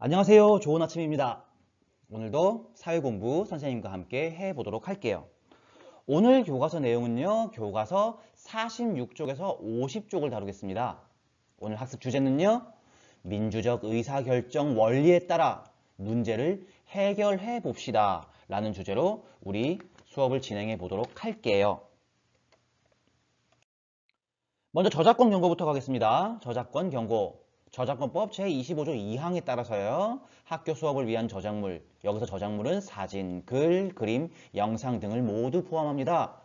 안녕하세요. 좋은 아침입니다. 오늘도 사회공부 선생님과 함께 해보도록 할게요. 오늘 교과서 내용은요, 교과서 46쪽에서 50쪽을 다루겠습니다. 오늘 학습 주제는요, 민주적 의사결정 원리에 따라 문제를 해결해 봅시다 라는 주제로 우리 수업을 진행해 보도록 할게요. 먼저 저작권 경고부터 가겠습니다. 저작권 경고. 저작권법 제25조 2항에 따라서요. 학교 수업을 위한 저작물, 여기서 저작물은 사진, 글, 그림, 영상 등을 모두 포함합니다.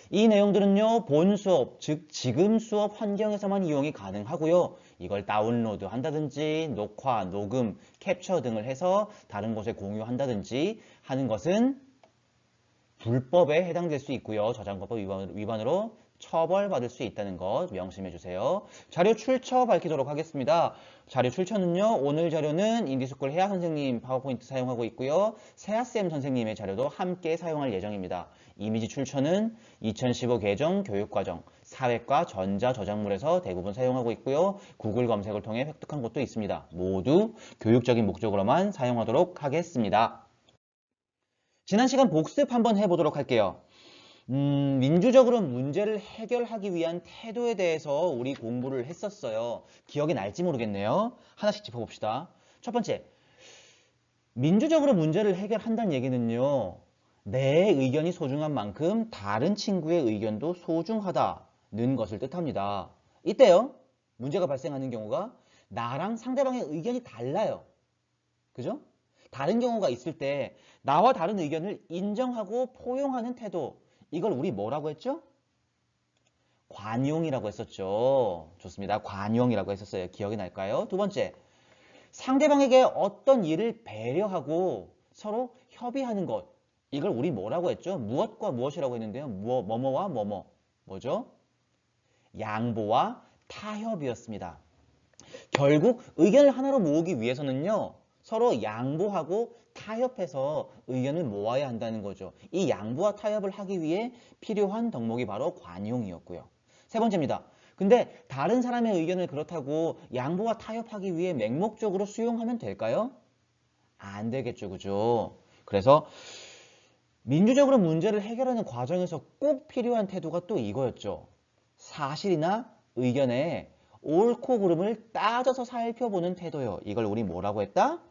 이 내용들은요, 본 수업, 즉 지금 수업 환경에서만 이용이 가능하고요. 이걸 다운로드 한다든지 녹화, 녹음, 캡처 등을 해서 다른 곳에 공유한다든지 하는 것은 불법에 해당될 수 있고요. 저작권법 위반으로 처벌받을 수 있다는 것 명심해 주세요. 자료 출처 밝히도록 하겠습니다. 자료 출처는요. 오늘 자료는 인디스쿨 혜아 선생님 파워포인트 사용하고 있고요. 세아쌤 선생님의 자료도 함께 사용할 예정입니다. 이미지 출처는 2015 개정 교육과정 사회과 전자저작물에서 대부분 사용하고 있고요. 구글 검색을 통해 획득한 곳도 있습니다. 모두 교육적인 목적으로만 사용하도록 하겠습니다. 지난 시간 복습 한번 해보도록 할게요. 민주적으로 문제를 해결하기 위한 태도에 대해서 우리 공부를 했었어요. 기억이 날지 모르겠네요. 하나씩 짚어봅시다. 첫 번째, 민주적으로 문제를 해결한다는 얘기는요. 내 의견이 소중한 만큼 다른 친구의 의견도 소중하다는 것을 뜻합니다. 이때요. 문제가 발생하는 경우가 나랑 상대방의 의견이 달라요. 그죠? 다른 경우가 있을 때 나와 다른 의견을 인정하고 포용하는 태도, 이걸 우리 뭐라고 했죠? 관용이라고 했었죠. 좋습니다. 관용이라고 했었어요. 기억이 날까요? 두 번째, 상대방에게 어떤 일을 배려하고 서로 협의하는 것, 이걸 우리 뭐라고 했죠? 무엇과 무엇이라고 했는데요. 뭐뭐와 뭐뭐, 뭐죠? 양보와 타협이었습니다. 결국 의견을 하나로 모으기 위해서는요. 서로 양보하고 타협해서 의견을 모아야 한다는 거죠. 이 양보와 타협을 하기 위해 필요한 덕목이 바로 관용이었고요. 세 번째입니다. 근데 다른 사람의 의견을 그렇다고 양보와 타협하기 위해 맹목적으로 수용하면 될까요? 안 되겠죠. 그죠? 그래서 민주적으로 문제를 해결하는 과정에서 꼭 필요한 태도가 또 이거였죠. 사실이나 의견에 옳고 그름을 따져서 살펴보는 태도요. 이걸 우리 뭐라고 했다?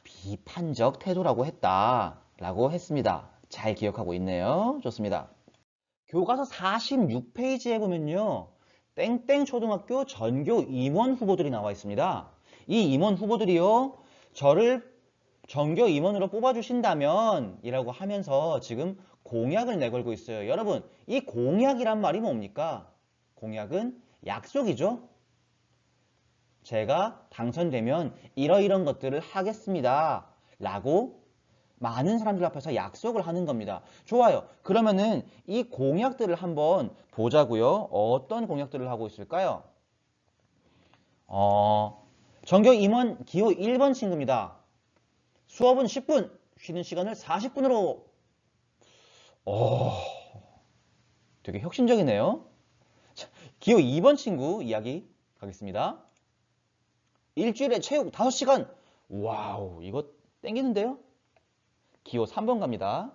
비판적 태도라고 했다라고 했습니다. 잘 기억하고 있네요. 좋습니다. 교과서 46페이지에 보면요. 땡땡 초등학교 전교 임원 후보들이 나와 있습니다. 이 임원 후보들이요. 저를 전교 임원으로 뽑아주신다면 이라고 하면서 지금 공약을 내걸고 있어요. 여러분, 이 공약이란 말이 뭡니까? 공약은 약속이죠. 제가 당선되면 이러이런 것들을 하겠습니다. 라고 많은 사람들 앞에서 약속을 하는 겁니다. 좋아요. 그러면은 이 공약들을 한번 보자고요. 어떤 공약들을 하고 있을까요? 전교 임원 기호 1번 친구입니다. 수업은 10분, 쉬는 시간을 40분으로. 되게 혁신적이네요. 자, 기호 2번 친구 이야기 가겠습니다. 일주일에 체육 5시간. 와우, 이거 땡기는데요? 기호 3번 갑니다.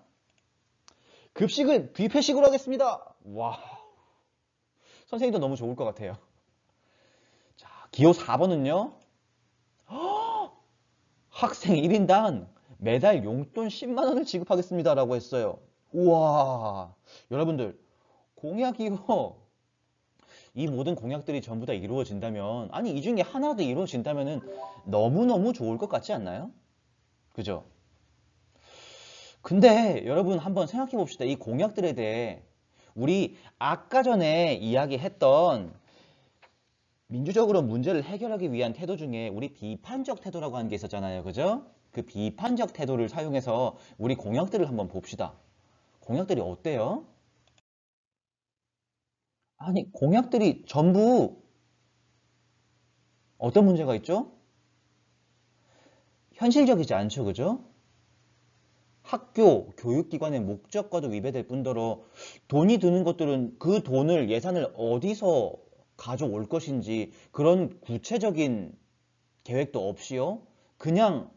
급식을 뷔페식으로 하겠습니다. 와, 선생님도 너무 좋을 것 같아요. 자, 기호 4번은요. 학생 1인당 매달 용돈 10만 원을 지급하겠습니다. 라고 했어요. 우와, 여러분들, 공약이요. 이 모든 공약들이 전부 다 이루어진다면, 아니, 이 중에 하나라도 이루어진다면 너무너무 좋을 것 같지 않나요? 그죠? 근데 여러분 한번 생각해 봅시다. 이 공약들에 대해 우리 아까 전에 이야기했던 민주적으로 문제를 해결하기 위한 태도 중에 우리 비판적 태도라고 하는 게 있었잖아요. 그죠? 그 비판적 태도를 사용해서 우리 공약들을 한번 봅시다. 공약들이 어때요? 아니, 공약들이 전부 어떤 문제가 있죠? 현실적이지 않죠. 그죠? 학교, 교육기관의 목적과도 위배될 뿐더러 돈이 드는 것들은 그 돈을 예산을 어디서 가져올 것인지 그런 구체적인 계획도 없이요. 그냥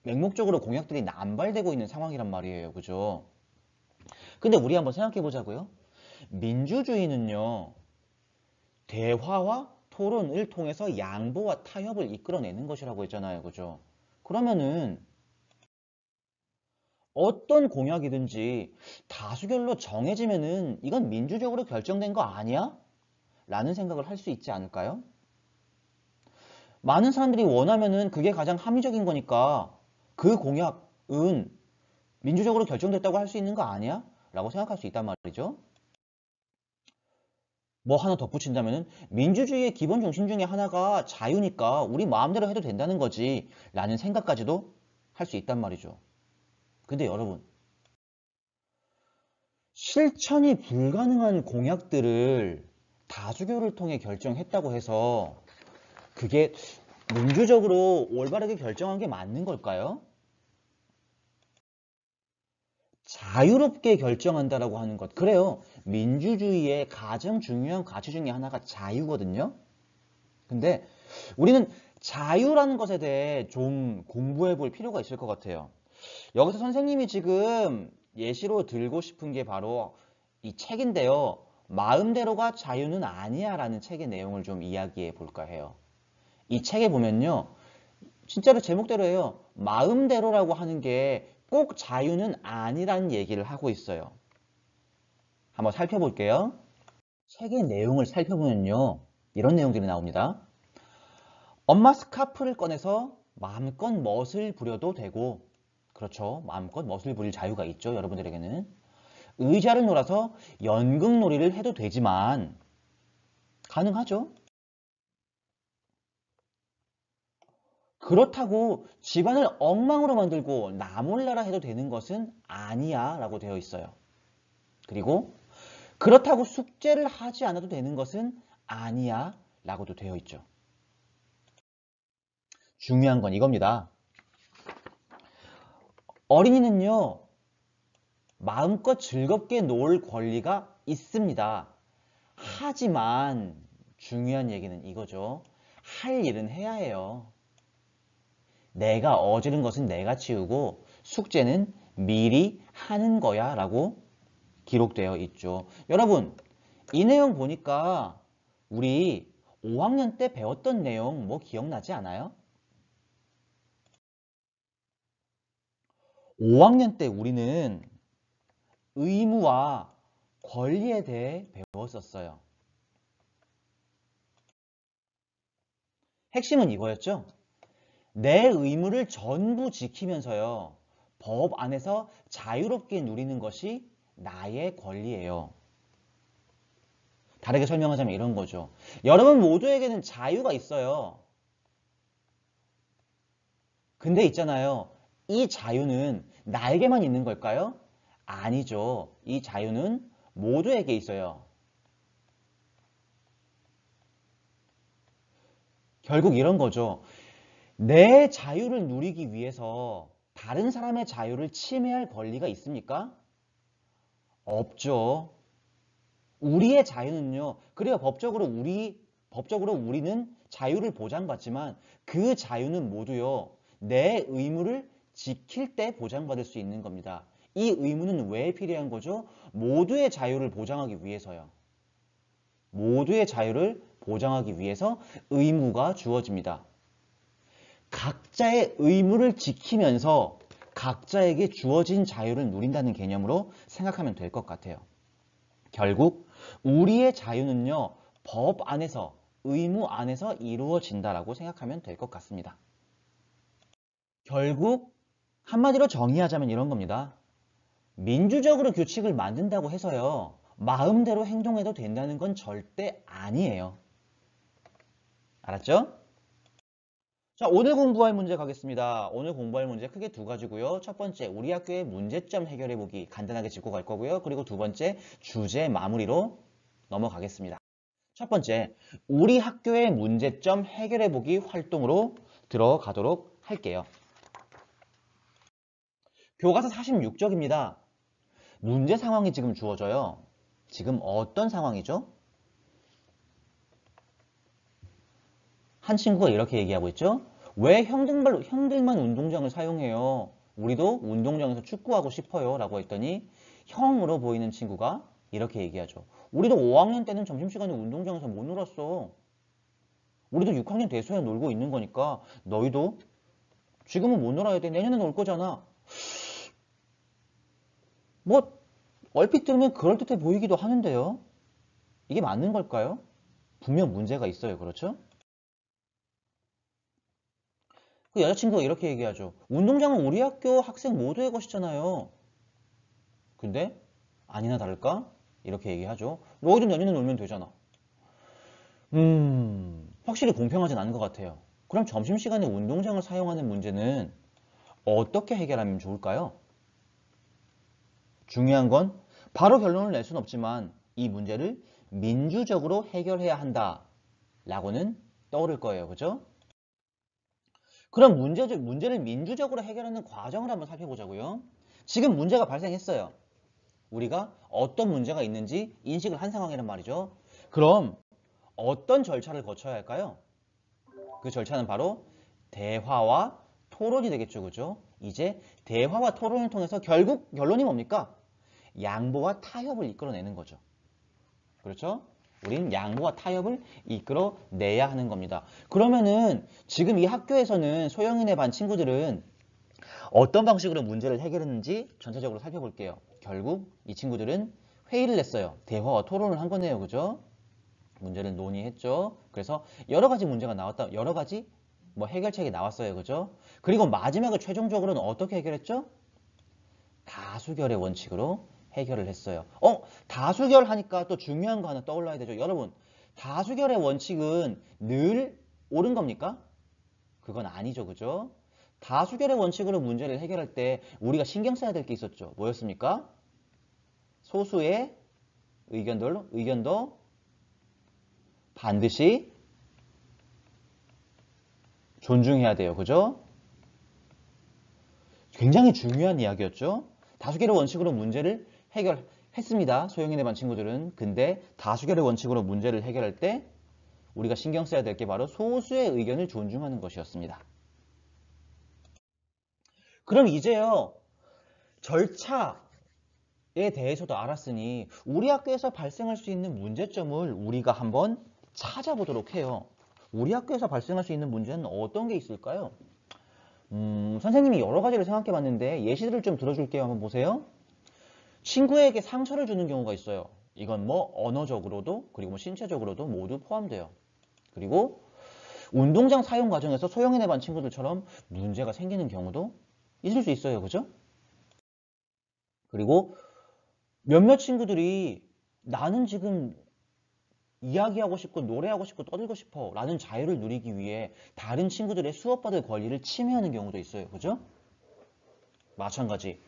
맹목적으로 공약들이 남발되고 있는 상황이란 말이에요. 그죠? 근데 우리 한번 생각해 보자고요. 민주주의는요, 대화와 토론을 통해서 양보와 타협을 이끌어내는 것이라고 했잖아요. 그죠? 그러면은 어떤 공약이든지 다수결로 정해지면은 이건 민주적으로 결정된 거 아니야? 라는 생각을 할 수 있지 않을까요? 많은 사람들이 원하면은 그게 가장 합리적인 거니까 그 공약은 민주적으로 결정됐다고 할 수 있는 거 아니야? 라고 생각할 수 있단 말이죠. 뭐 하나 덧붙인다면은 민주주의의 기본 중심 중에 하나가 자유니까 우리 마음대로 해도 된다는 거지 라는 생각까지도 할 수 있단 말이죠. 근데 여러분, 실천이 불가능한 공약들을 다수결을 통해 결정했다고 해서 그게 민주적으로 올바르게 결정한 게 맞는 걸까요? 자유롭게 결정한다라고 하는 것. 그래요. 민주주의의 가장 중요한 가치 중에 하나가 자유거든요. 근데 우리는 자유라는 것에 대해 좀 공부해 볼 필요가 있을 것 같아요. 여기서 선생님이 지금 예시로 들고 싶은 게 바로 이 책인데요. 마음대로가 자유는 아니야 라는 책의 내용을 좀 이야기해 볼까 해요. 이 책에 보면요. 진짜로 제목대로예요. 마음대로라고 하는 게 꼭 자유는 아니라는 얘기를 하고 있어요. 한번 살펴볼게요. 책의 내용을 살펴보면요. 이런 내용들이 나옵니다. 엄마 스카프를 꺼내서 마음껏 멋을 부려도 되고, 그렇죠. 마음껏 멋을 부릴 자유가 있죠. 여러분들에게는. 의자를 놀아서 연극놀이를 해도 되지만, 가능하죠. 그렇다고 집안을 엉망으로 만들고 나 몰라라 해도 되는 것은 아니야 라고 되어 있어요. 그리고 그렇다고 숙제를 하지 않아도 되는 것은 아니야 라고도 되어 있죠. 중요한 건 이겁니다. 어린이는요, 마음껏 즐겁게 놀 권리가 있습니다. 하지만 중요한 얘기는 이거죠. 할 일은 해야 해요. 내가 어지른 것은 내가 치우고 숙제는 미리 하는 거야 라고 기록되어 있죠. 여러분, 이 내용 보니까 우리 5학년 때 배웠던 내용 뭐 기억나지 않아요? 5학년 때 우리는 의무와 권리에 대해 배웠었어요. 핵심은 이거였죠. 내 의무를 전부 지키면서요. 법 안에서 자유롭게 누리는 것이 나의 권리예요. 다르게 설명하자면 이런 거죠. 여러분 모두에게는 자유가 있어요. 근데 있잖아요. 이 자유는 나에게만 있는 걸까요? 아니죠. 이 자유는 모두에게 있어요. 결국 이런 거죠. 내 자유를 누리기 위해서 다른 사람의 자유를 침해할 권리가 있습니까? 없죠. 우리의 자유는요. 그래요. 법적으로 우리는 자유를 보장받지만 그 자유는 모두요. 내 의무를 지킬 때 보장받을 수 있는 겁니다. 이 의무는 왜 필요한 거죠? 모두의 자유를 보장하기 위해서요. 모두의 자유를 보장하기 위해서 의무가 주어집니다. 각자의 의무를 지키면서 각자에게 주어진 자유를 누린다는 개념으로 생각하면 될 것 같아요. 결국 우리의 자유는요, 법 안에서, 의무 안에서 이루어진다라고 생각하면 될 것 같습니다. 결국 한마디로 정의하자면 이런 겁니다. 민주적으로 규칙을 만든다고 해서요, 마음대로 행동해도 된다는 건 절대 아니에요. 알았죠? 자, 오늘 공부할 문제 가겠습니다. 오늘 공부할 문제 크게 두 가지고요. 첫 번째, 우리 학교의 문제점 해결해보기 간단하게 짚고 갈 거고요. 그리고 두 번째, 주제 마무리로 넘어가겠습니다. 첫 번째, 우리 학교의 문제점 해결해보기 활동으로 들어가도록 할게요. 교과서 46쪽입니다. 문제 상황이 지금 주어져요. 지금 어떤 상황이죠? 한 친구가 이렇게 얘기하고 있죠. 왜 형들만 운동장을 사용해요? 우리도 운동장에서 축구하고 싶어요. 라고 했더니 형으로 보이는 친구가 이렇게 얘기하죠. 우리도 5학년 때는 점심시간에 운동장에서 못 놀았어. 우리도 6학년 돼서야 놀고 있는 거니까 너희도 지금은 못 놀아야 돼. 내년에 놀 거잖아. 뭐 얼핏 들으면 그럴듯해 보이기도 하는데요. 이게 맞는 걸까요? 분명 문제가 있어요. 그렇죠? 그 여자친구가 이렇게 얘기하죠. 운동장은 우리 학교 학생 모두의 것이잖아요. 근데 아니나 다를까? 이렇게 얘기하죠. 너희도 내년에 놀면 되잖아. 확실히 공평하진 않은 것 같아요. 그럼 점심시간에 운동장을 사용하는 문제는 어떻게 해결하면 좋을까요? 중요한 건 바로 결론을 낼 수는 없지만 이 문제를 민주적으로 해결해야 한다 라고는 떠오를 거예요. 그죠? 그럼 문제를 민주적으로 해결하는 과정을 한번 살펴보자고요. 지금 문제가 발생했어요. 우리가 어떤 문제가 있는지 인식을 한 상황이란 말이죠. 그럼 어떤 절차를 거쳐야 할까요? 그 절차는 바로 대화와 토론이 되겠죠. 그죠? 이제 대화와 토론을 통해서 결국 결론이 뭡니까? 양보와 타협을 이끌어내는 거죠. 그렇죠? 우린 양보와 타협을 이끌어내야 하는 겁니다. 그러면은 지금 이 학교에서는 소영이네 반 친구들은 어떤 방식으로 문제를 해결했는지 전체적으로 살펴볼게요. 결국 이 친구들은 회의를 냈어요. 대화와 토론을 한 거네요. 그죠? 문제를 논의했죠. 그래서 여러 가지 문제가 나왔다. 여러 가지 뭐 해결책이 나왔어요. 그죠? 그리고 마지막에 최종적으로는 어떻게 해결했죠? 다수결의 원칙으로 해결을 했어요. 다수결 하니까 또 중요한 거 하나 떠올라야 되죠. 여러분, 다수결의 원칙은 늘 옳은 겁니까? 그건 아니죠. 그죠? 다수결의 원칙으로 문제를 해결할 때 우리가 신경 써야 될 게 있었죠. 뭐였습니까? 소수의 의견도 반드시 존중해야 돼요. 그죠? 굉장히 중요한 이야기였죠. 다수결의 원칙으로 문제를 해결했습니다. 소영이네 반 친구들은. 근데 다수결의 원칙으로 문제를 해결할 때 우리가 신경 써야 될 게 바로 소수의 의견을 존중하는 것이었습니다. 그럼 이제요. 절차에 대해서도 알았으니 우리 학교에서 발생할 수 있는 문제점을 우리가 한번 찾아보도록 해요. 우리 학교에서 발생할 수 있는 문제는 어떤 게 있을까요? 선생님이 여러 가지를 생각해 봤는데 예시들을 좀 들어줄게요. 한번 보세요. 친구에게 상처를 주는 경우가 있어요. 이건 뭐 언어적으로도 그리고 뭐 신체적으로도 모두 포함돼요. 그리고 운동장 사용 과정에서 소형이네 반 친구들처럼 문제가 생기는 경우도 있을 수 있어요. 그죠? 그리고 몇몇 친구들이 나는 지금 이야기하고 싶고 노래하고 싶고 떠들고 싶어 라는 자유를 누리기 위해 다른 친구들의 수업받을 권리를 침해하는 경우도 있어요. 그죠? 마찬가지.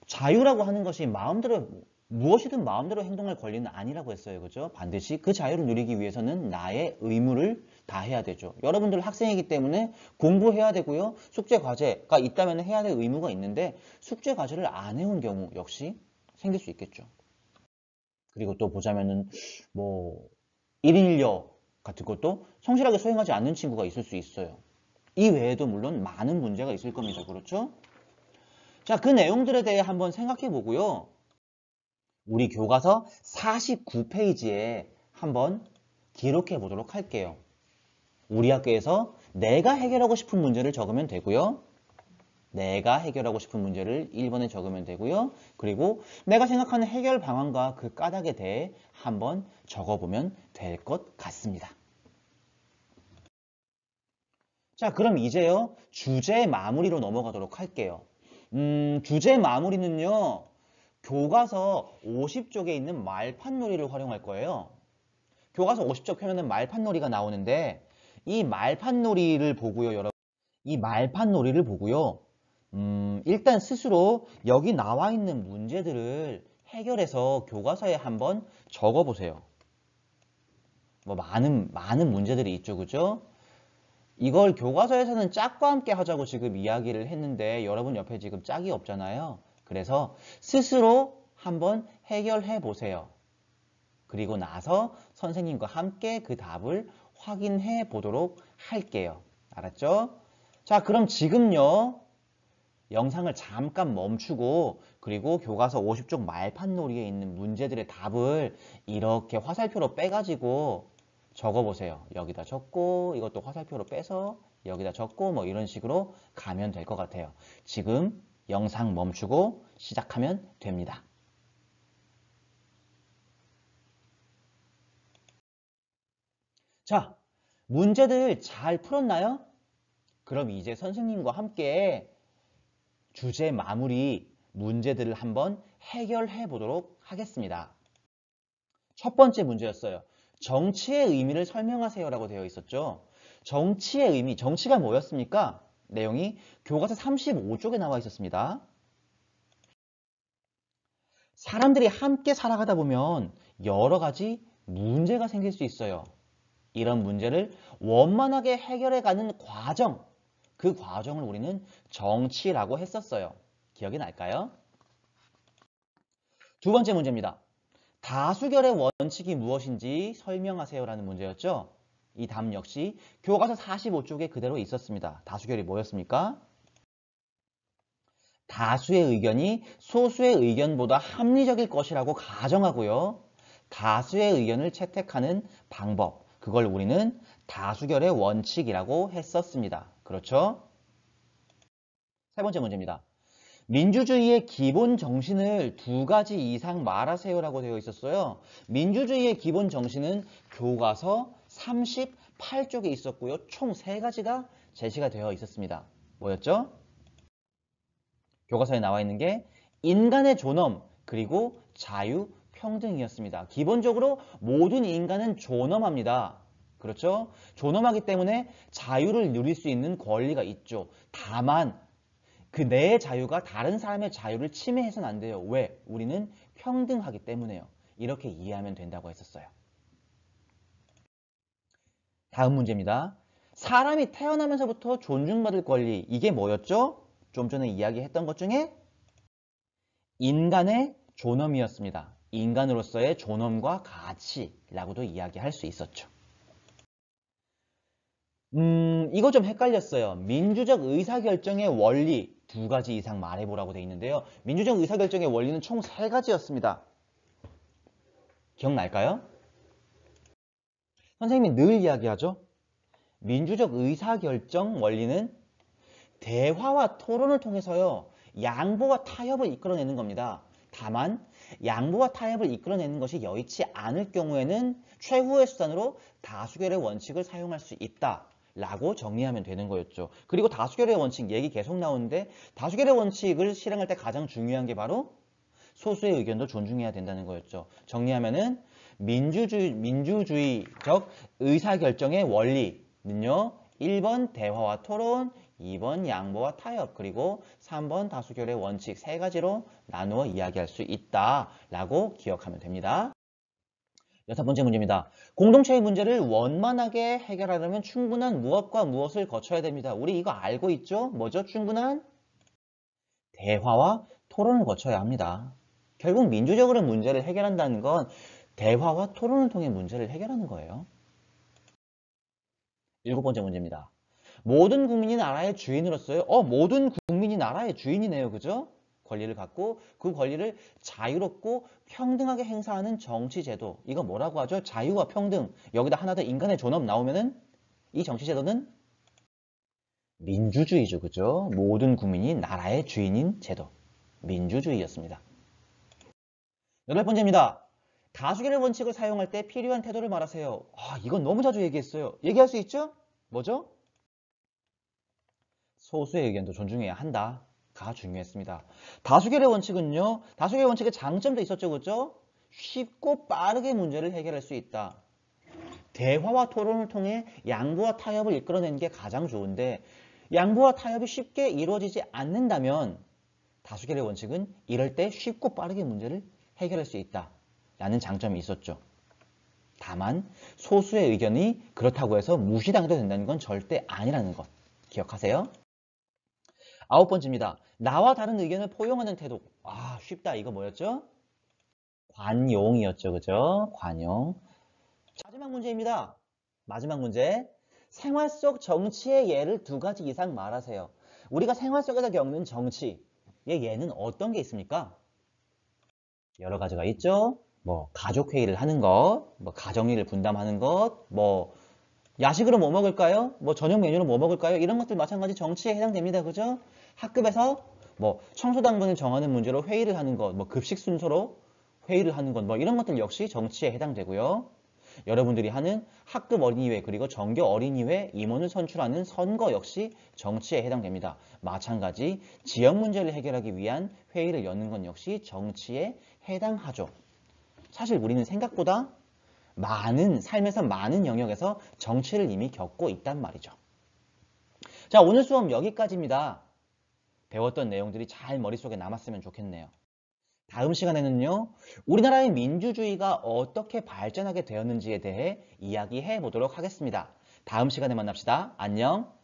자유라고 하는 것이 마음대로 무엇이든 마음대로 행동할 권리는 아니라고 했어요. 그죠? 반드시 그 자유를 누리기 위해서는 나의 의무를 다해야 되죠. 여러분들 학생이기 때문에 공부해야 되고요. 숙제 과제가 있다면 해야 될 의무가 있는데 숙제 과제를 안 해온 경우 역시 생길 수 있겠죠. 그리고 또 보자면은 뭐 1인 1여 같은 것도 성실하게 수행하지 않는 친구가 있을 수 있어요. 이 외에도 물론 많은 문제가 있을 겁니다. 그렇죠? 자, 그 내용들에 대해 한번 생각해 보고요. 우리 교과서 49페이지에 한번 기록해 보도록 할게요. 우리 학교에서 내가 해결하고 싶은 문제를 적으면 되고요. 내가 해결하고 싶은 문제를 1번에 적으면 되고요. 그리고 내가 생각하는 해결 방안과 그 까닭에 대해 한번 적어보면 될 것 같습니다. 자, 그럼 이제요. 주제 마무리로 넘어가도록 할게요. 주제 마무리는요. 교과서 50쪽에 있는 말판놀이를 활용할 거예요. 교과서 50쪽 펴면은 말판놀이가 나오는데 이 말판놀이를 보고요, 여러분. 이 말판놀이를 보고요. 일단 스스로 여기 나와 있는 문제들을 해결해서 교과서에 한번 적어보세요. 뭐 많은 문제들이 있죠, 그죠? 이걸 교과서에서는 짝과 함께 하자고 지금 이야기를 했는데 여러분 옆에 지금 짝이 없잖아요. 그래서 스스로 한번 해결해 보세요. 그리고 나서 선생님과 함께 그 답을 확인해 보도록 할게요. 알았죠? 자, 그럼 지금요. 영상을 잠깐 멈추고 그리고 교과서 50쪽 말판놀이에 있는 문제들의 답을 이렇게 화살표로 빼가지고 적어보세요. 여기다 적고 이것도 화살표로 빼서 여기다 적고 뭐 이런 식으로 가면 될 것 같아요. 지금 영상 멈추고 시작하면 됩니다. 자, 문제들 잘 풀었나요? 그럼 이제 선생님과 함께 주제 마무리 문제들을 한번 해결해 보도록 하겠습니다. 첫 번째 문제였어요. 정치의 의미를 설명하세요라고 되어 있었죠. 정치의 의미, 정치가 뭐였습니까? 내용이 교과서 35쪽에 나와 있었습니다. 사람들이 함께 살아가다 보면 여러 가지 문제가 생길 수 있어요. 이런 문제를 원만하게 해결해가는 과정, 그 과정을 우리는 정치라고 했었어요. 기억이 날까요? 두 번째 문제입니다. 다수결의 원칙이 무엇인지 설명하세요라는 문제였죠. 이 답 역시 교과서 45쪽에 그대로 있었습니다. 다수결이 뭐였습니까? 다수의 의견이 소수의 의견보다 합리적일 것이라고 가정하고요. 다수의 의견을 채택하는 방법, 그걸 우리는 다수결의 원칙이라고 했었습니다. 그렇죠? 세 번째 문제입니다. 민주주의의 기본 정신을 두 가지 이상 말하세요라고 되어 있었어요. 민주주의의 기본 정신은 교과서 38쪽에 있었고요. 총 세 가지가 제시가 되어 있었습니다. 뭐였죠? 교과서에 나와 있는 게 인간의 존엄 그리고 자유, 평등이었습니다. 기본적으로 모든 인간은 존엄합니다. 그렇죠? 존엄하기 때문에 자유를 누릴 수 있는 권리가 있죠. 다만 그 내 자유가 다른 사람의 자유를 침해해서는 안 돼요. 왜? 우리는 평등하기 때문에요. 이렇게 이해하면 된다고 했었어요. 다음 문제입니다. 사람이 태어나면서부터 존중받을 권리, 이게 뭐였죠? 좀 전에 이야기했던 것 중에 인간의 존엄이었습니다. 인간으로서의 존엄과 가치라고도 이야기할 수 있었죠. 이거 좀 헷갈렸어요. 민주적 의사결정의 원리 두 가지 이상 말해보라고 돼 있는데요. 민주적 의사결정의 원리는 총 세 가지였습니다. 기억날까요? 선생님이 늘 이야기하죠. 민주적 의사결정 원리는 대화와 토론을 통해서요. 양보와 타협을 이끌어내는 겁니다. 다만 양보와 타협을 이끌어내는 것이 여의치 않을 경우에는 최후의 수단으로 다수결의 원칙을 사용할 수 있다. 라고 정리하면 되는 거였죠. 그리고 다수결의 원칙 얘기 계속 나오는데 다수결의 원칙을 실행할 때 가장 중요한 게 바로 소수의 의견도 존중해야 된다는 거였죠. 정리하면은 민주주의적 의사결정의 원리는요. 1번 대화와 토론, 2번 양보와 타협, 그리고 3번 다수결의 원칙 세 가지로 나누어 이야기할 수 있다라고 기억하면 됩니다. 여섯 번째 문제입니다. 공동체의 문제를 원만하게 해결하려면 충분한 무엇과 무엇을 거쳐야 됩니다. 우리 이거 알고 있죠? 뭐죠? 충분한 대화와 토론을 거쳐야 합니다. 결국 민주적으로 문제를 해결한다는 건 대화와 토론을 통해 문제를 해결하는 거예요. 일곱 번째 문제입니다. 모든 국민이 나라의 주인으로서요. 모든 국민이 나라의 주인이네요. 그죠? 권리를 갖고 그 권리를 자유롭고 평등하게 행사하는 정치제도. 이거 뭐라고 하죠? 자유와 평등. 여기다 하나 더 인간의 존엄 나오면은 이 정치제도는 민주주의죠. 그죠? 모든 국민이 나라의 주인인 제도. 민주주의였습니다. 여덟 번째입니다. 다수결의 원칙을 사용할 때 필요한 태도를 말하세요. 이건 너무 자주 얘기했어요. 얘기할 수 있죠? 뭐죠? 소수의 의견도 존중해야 한다가 중요했습니다. 다수결의 원칙은요. 다수결의 원칙의 장점도 있었죠. 그죠? 쉽고 빠르게 문제를 해결할 수 있다. 대화와 토론을 통해 양보와 타협을 이끌어내는 게 가장 좋은데 양보와 타협이 쉽게 이루어지지 않는다면 다수결의 원칙은 이럴 때 쉽고 빠르게 문제를 해결할 수 있다라는 장점이 있었죠. 다만 소수의 의견이 그렇다고 해서 무시당해도 된다는 건 절대 아니라는 것 기억하세요. 아홉 번째입니다. 나와 다른 의견을 포용하는 태도. 쉽다. 이거 뭐였죠? 관용이었죠. 그죠? 관용. 마지막 문제입니다. 마지막 문제. 생활 속 정치의 예를 두 가지 이상 말하세요. 우리가 생활 속에서 겪는 정치의 예는 어떤 게 있습니까? 여러 가지가 있죠. 뭐 가족 회의를 하는 것, 뭐 가정일을 분담하는 것, 뭐 야식으로 뭐 먹을까요? 뭐 저녁 메뉴로 뭐 먹을까요? 이런 것들 마찬가지 정치에 해당됩니다. 그죠? 학급에서 뭐 청소당번을 정하는 문제로 회의를 하는 것, 뭐 급식 순서로 회의를 하는 것, 뭐 이런 것들 역시 정치에 해당되고요. 여러분들이 하는 학급 어린이회 그리고 정교 어린이회 임원을 선출하는 선거 역시 정치에 해당됩니다. 마찬가지 지역 문제를 해결하기 위한 회의를 여는 것 역시 정치에 해당하죠. 사실 우리는 생각보다 삶에서 많은 영역에서 정치를 이미 겪고 있단 말이죠. 자, 오늘 수업 여기까지입니다. 배웠던 내용들이 잘 머릿속에 남았으면 좋겠네요. 다음 시간에는요, 우리나라의 민주주의가 어떻게 발전하게 되었는지에 대해 이야기해 보도록 하겠습니다. 다음 시간에 만납시다. 안녕.